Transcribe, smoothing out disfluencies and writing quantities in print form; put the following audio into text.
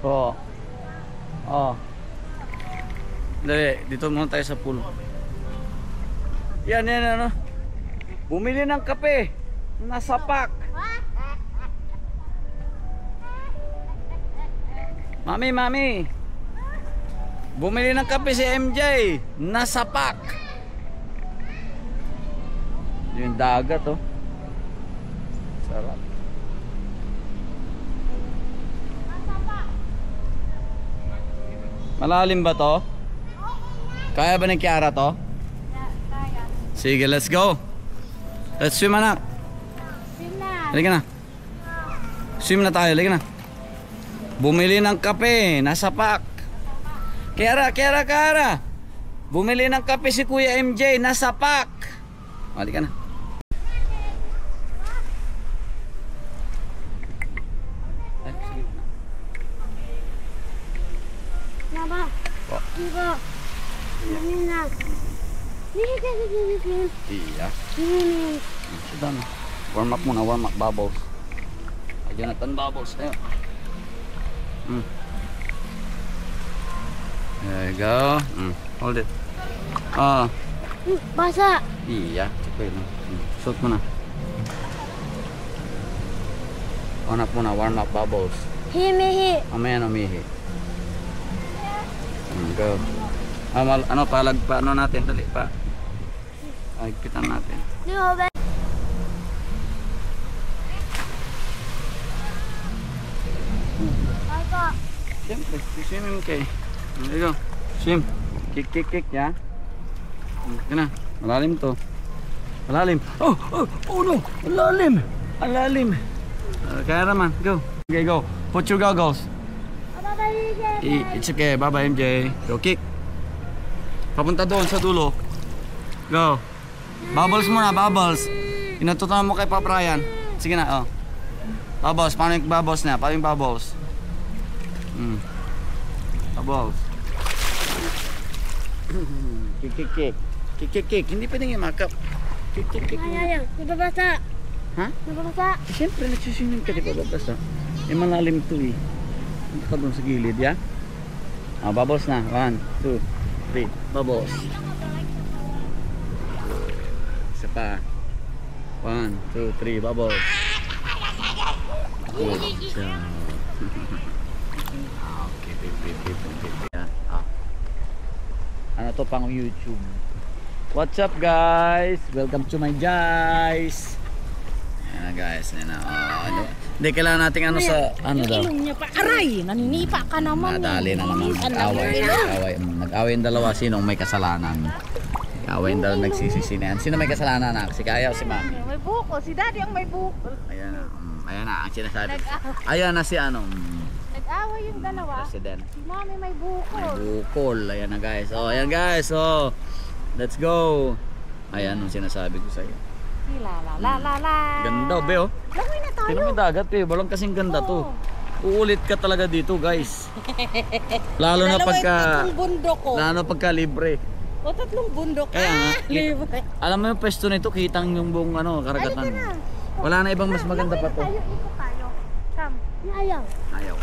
Po. Oh. Dali, dito muna tayo sa pool. Yan, ano. Bumili ng kape. Nasa pack. Mami. Bumili ng kape si MJ. Nasa pack. Yung dagat, oh. Sarap. Malalim ba to? Kaya ba ng Kiara to? Kaya. Sige, let's go. Let's swim, anak. Swim na. Halika na. Swim na tayo, halika na. Bumili ng kape, nasa pack. Kiara. Bumili ng kape si Kuya MJ, nasa pack. Halika na. Ay, sige. Mama. Po. Iba. Swim na. Iya. Sit down. Warm up muna, warm up bubbles. Jonathan bubbles. Ayo. There you go. Hold it. Basa. Iya, cepat. Shoot muna. Warm up bubbles. Himihi. Mamaya umihi. Go. Ano ano natin dali pa. Ay, pitan natin. Siyempre, swimming kay. There you go. Swim. Kick ya. Yan na. Malalim to. Malalim. Oh no. Malalim. Kaya naman. Go. Okay, go. Put your goggles. It's okay. Bye-bye, MJ. Go kick. Papunta doon sa dulo. Go. Bubbles muna, bubbles. Inututan mo kay Papa Ryan. Sige na, oh. Bubbles, paano yung bubbles na? Paano yung bubbles? Bubbles. Kick. Hindi pwedeng imakap. Kick. Ayaw. Nababasa. Ha? Nababasa. Siyempre, nagsusunod ka, di ba babasa? Malalim to eh. Punta ka doon sa gilid, ya? Bubbles na. 1, 2, 3. Bubbles. Isa pa. 1, 2, 3. Bubbles. Good job. Okay, pip. Ano to pang YouTube? What's up, guys? Welcome to my guys. Ayan na, guys. Ayan na. Ano? Hindi, kailangan natin ano sa ano daw. Ilong niya pa. Aray! Naninipa ka naman. Nadali na naman. Nag-away yung dalawa. Sinong may kasalanan? Nag-away yung dalawa. Nagsisisinan. Sino may kasalanan na? Si Kaya o si Mami? May buko. Si Daddy ang may buko. Ayan na. Ayan na ang sinasabi. Ayan na si ano. Nag-away yung dalawa. President. Si Mami may buko. May bukol. Ayan na, guys. Oh, ayan, guys. Oh. Let's go. Ayan ang sinasabi ko sa iyo. La. Ganda, be, oh. Langoy na tayo. Tingnan mo yung dagat, be. Walang kasing ganda to. Uulit ka talaga dito, guys. Lalo na pagka libre. O, 3 bundok. Kaya nga, Libre. alam mo yung pwesto nito, kitang yung buong ano, karagatan. Wala na ibang mas maganda pa to. Ikot tayo. Come. Ayaw.